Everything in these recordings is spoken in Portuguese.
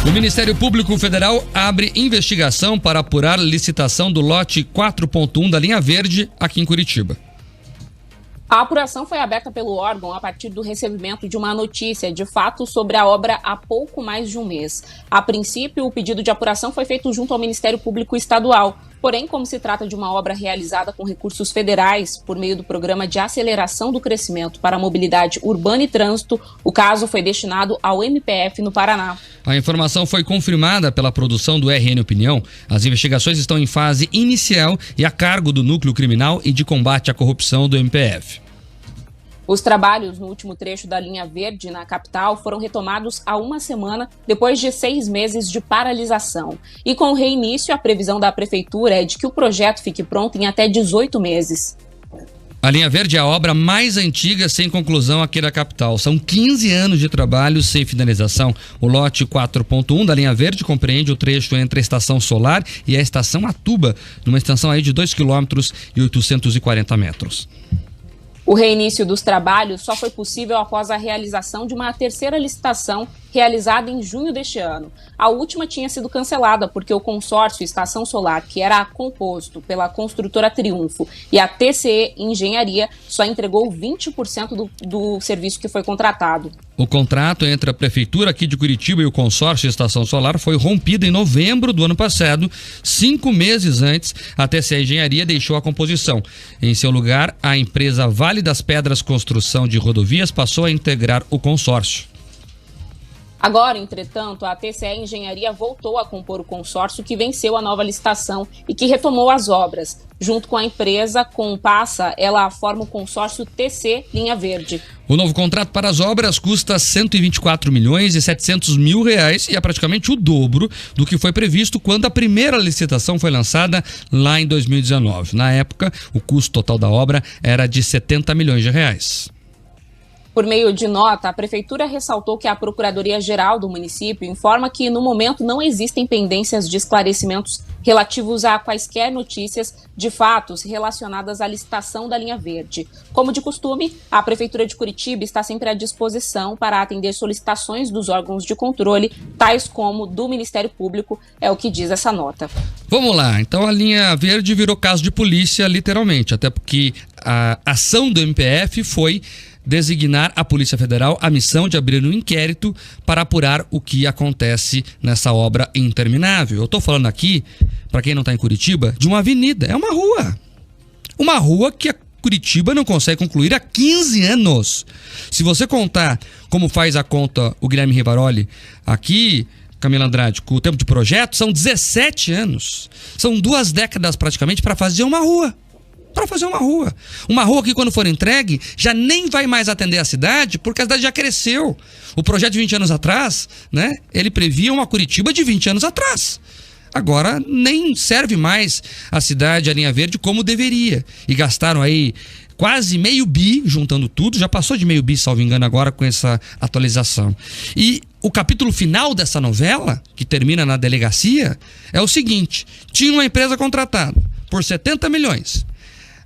O Ministério Público Federal abre investigação para apurar licitação do lote 4.1 da linha verde aqui em Curitiba. A apuração foi aberta pelo órgão a partir do recebimento de uma notícia de fato sobre a obra há pouco mais de um mês. A princípio, o pedido de apuração foi feito junto ao Ministério Público Estadual. Porém, como se trata de uma obra realizada com recursos federais por meio do Programa de Aceleração do Crescimento para a Mobilidade Urbana e Trânsito, o caso foi destinado ao MPF no Paraná. A informação foi confirmada pela produção do RN Opinião. As investigações estão em fase inicial e a cargo do Núcleo Criminal e de Combate à Corrupção do MPF. Os trabalhos no último trecho da linha verde na capital foram retomados há uma semana, depois de 6 meses de paralisação. E com o reinício, a previsão da prefeitura é de que o projeto fique pronto em até 18 meses. A linha verde é a obra mais antiga sem conclusão aqui da capital. São 15 anos de trabalho sem finalização. O lote 4.1 da linha verde compreende o trecho entre a Estação Solar e a Estação Atuba, numa extensão aí de 2 km e 840 metros. O reinício dos trabalhos só foi possível após a realização de uma terceira licitação realizada em junho deste ano. A última tinha sido cancelada porque o consórcio Estação Solar, que era composto pela construtora Triunfo e a TCE Engenharia, só entregou 20% do serviço que foi contratado. O contrato entre a Prefeitura aqui de Curitiba e o consórcio Estação Solar foi rompido em novembro do ano passado. 5 meses antes, a TCE Engenharia deixou a composição. Em seu lugar, a empresa Vale das Pedras Construção de Rodovias passou a integrar o consórcio. Agora, entretanto, a TCE Engenharia voltou a compor o consórcio que venceu a nova licitação e que retomou as obras. Junto com a empresa Compassa, ela forma o consórcio TC Linha Verde. O novo contrato para as obras custa 124 milhões e 700 mil reais e é praticamente o dobro do que foi previsto quando a primeira licitação foi lançada lá em 2019. Na época, o custo total da obra era de 70 milhões de reais. Por meio de nota, a Prefeitura ressaltou que a Procuradoria-Geral do município informa que, no momento, não existem pendências de esclarecimentos relativos a quaisquer notícias de fatos relacionadas à licitação da linha verde. Como de costume, a Prefeitura de Curitiba está sempre à disposição para atender solicitações dos órgãos de controle, tais como do Ministério Público, é o que diz essa nota. Vamos lá, então a linha verde virou caso de polícia, literalmente, até porque a ação do MPF foi designar a Polícia Federal a missão de abrir um inquérito para apurar o que acontece nessa obra interminável. Eu estou falando aqui, para quem não está em Curitiba, de uma avenida, é uma rua. Uma rua que a Curitiba não consegue concluir há 15 anos. Se você contar como faz a conta o Guilherme Rivaroli aqui, Camila Andrade, com o tempo de projeto, são 17 anos. São 2 décadas praticamente para fazer uma rua. Para fazer uma rua. Uma rua que, quando for entregue, já nem vai mais atender a cidade, porque a cidade já cresceu. O projeto de 20 anos atrás, né, ele previa uma Curitiba de 20 anos atrás. Agora nem serve mais a cidade, a linha verde, como deveria. E gastaram aí quase meio bi, juntando tudo, já passou de meio bi, salvo engano, agora com essa atualização. E o capítulo final dessa novela, que termina na delegacia, é o seguinte: tinha uma empresa contratada por 70 milhões.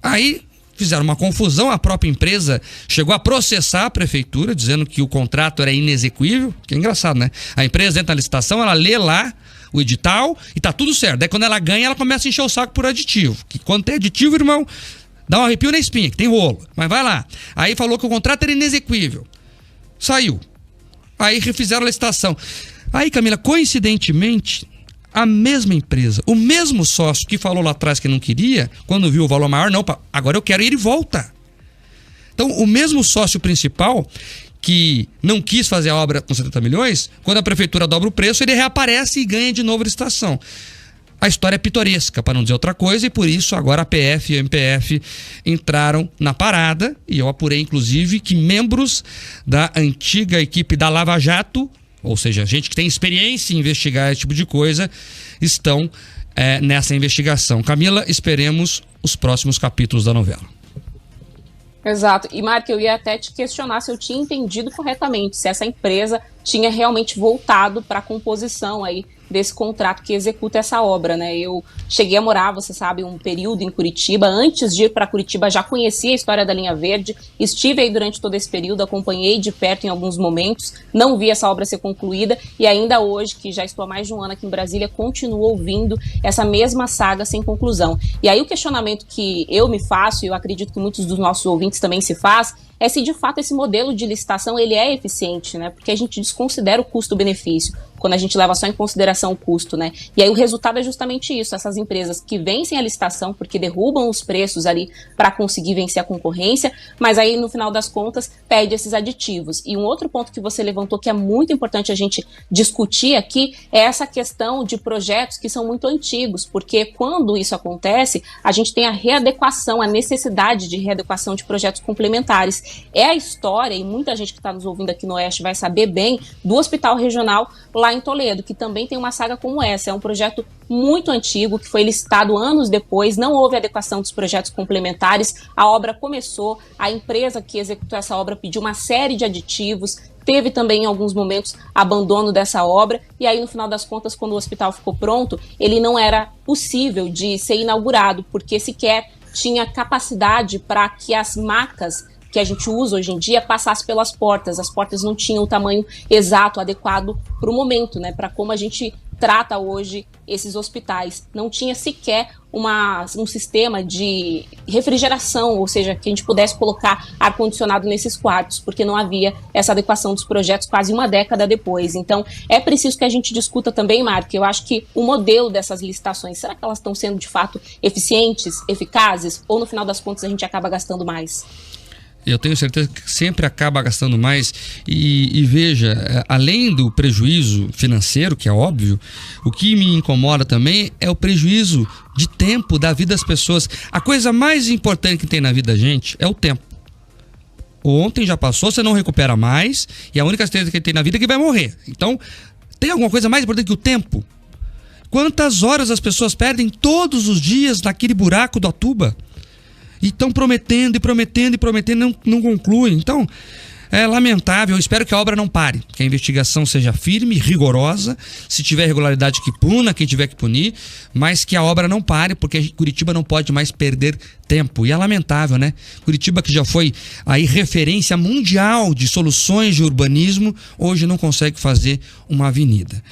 Aí fizeram uma confusão, a própria empresa chegou a processar a prefeitura, dizendo que o contrato era inexequível, que é engraçado, né? A empresa entra na licitação, ela lê lá o edital e tá tudo certo. Daí quando ela ganha, ela começa a encher o saco por aditivo. Que quando tem aditivo, irmão, dá um arrepio na espinha, que tem rolo. Mas vai lá. Aí falou que o contrato era inexequível. Saiu. Aí refizeram a licitação. Aí, Camila, coincidentemente, a mesma empresa, o mesmo sócio que falou lá atrás que não queria, quando viu o valor maior, não, agora eu quero, e ele volta. Então, o mesmo sócio principal que não quis fazer a obra com 70 milhões, quando a prefeitura dobra o preço, ele reaparece e ganha de novo a licitação. A história é pitoresca, para não dizer outra coisa, e por isso agora a PF e a MPF entraram na parada, e eu apurei, inclusive, que membros da antiga equipe da Lava Jato, ou seja, gente que tem experiência em investigar esse tipo de coisa, estão nessa investigação. Camila, esperemos os próximos capítulos da novela. Exato. E, Marco, eu ia até te questionar se eu tinha entendido corretamente, se essa empresa tinha realmente voltado para a composição aí desse contrato que executa essa obra, né? Eu cheguei a morar, você sabe, um período em Curitiba. Antes de ir para Curitiba, já conhecia a história da linha verde, estive aí durante todo esse período, acompanhei de perto em alguns momentos, não vi essa obra ser concluída e ainda hoje, que já estou há mais de um ano aqui em Brasília, continuo ouvindo essa mesma saga sem conclusão. E aí o questionamento que eu me faço, e eu acredito que muitos dos nossos ouvintes também se faz, é se de fato esse modelo de licitação ele é eficiente, né? Porque a gente desconsidera o custo-benefício quando a gente leva só em consideração o custo, né? E aí o resultado é justamente isso, essas empresas que vencem a licitação porque derrubam os preços ali para conseguir vencer a concorrência, mas aí no final das contas perde esses aditivos. E um outro ponto que você levantou que é muito importante a gente discutir aqui é essa questão de projetos que são muito antigos, porque quando isso acontece, a gente tem a readequação, a necessidade de readequação de projetos complementares. É a história, e muita gente que está nos ouvindo aqui no Oeste vai saber bem, do Hospital Regional lá em Toledo, que também tem uma saga como essa. É um projeto muito antigo, que foi licitado anos depois, não houve adequação dos projetos complementares, a obra começou, a empresa que executou essa obra pediu uma série de aditivos, teve também em alguns momentos abandono dessa obra, e aí no final das contas, quando o hospital ficou pronto, ele não era possível de ser inaugurado, porque sequer tinha capacidade para que as macas que a gente usa hoje em dia passasse pelas portas. As portas não tinham o tamanho exato, adequado para o momento, né? Para como a gente trata hoje esses hospitais. Não tinha sequer um sistema de refrigeração, ou seja, que a gente pudesse colocar ar-condicionado nesses quartos, porque não havia essa adequação dos projetos quase uma década depois. Então, é preciso que a gente discuta também, Marco, eu acho que o modelo dessas licitações, será que elas estão sendo de fato eficientes, eficazes, ou no final das contas a gente acaba gastando mais? Eu tenho certeza que sempre acaba gastando mais e veja, além do prejuízo financeiro, que é óbvio, o que me incomoda também é o prejuízo de tempo da vida das pessoas. A coisa mais importante que tem na vida da gente é o tempo. Ontem já passou, você não recupera mais e a única certeza que tem na vida é que vai morrer. Então, tem alguma coisa mais importante que o tempo? Quantas horas as pessoas perdem todos os dias naquele buraco da tuba? E estão prometendo e prometendo e prometendo, não concluem. Então, é lamentável. Eu espero que a obra não pare, que a investigação seja firme, rigorosa. Se tiver irregularidade, que puna quem tiver que punir, mas que a obra não pare, porque Curitiba não pode mais perder tempo. E é lamentável, né? Curitiba, que já foi aí referência mundial de soluções de urbanismo, hoje não consegue fazer uma avenida.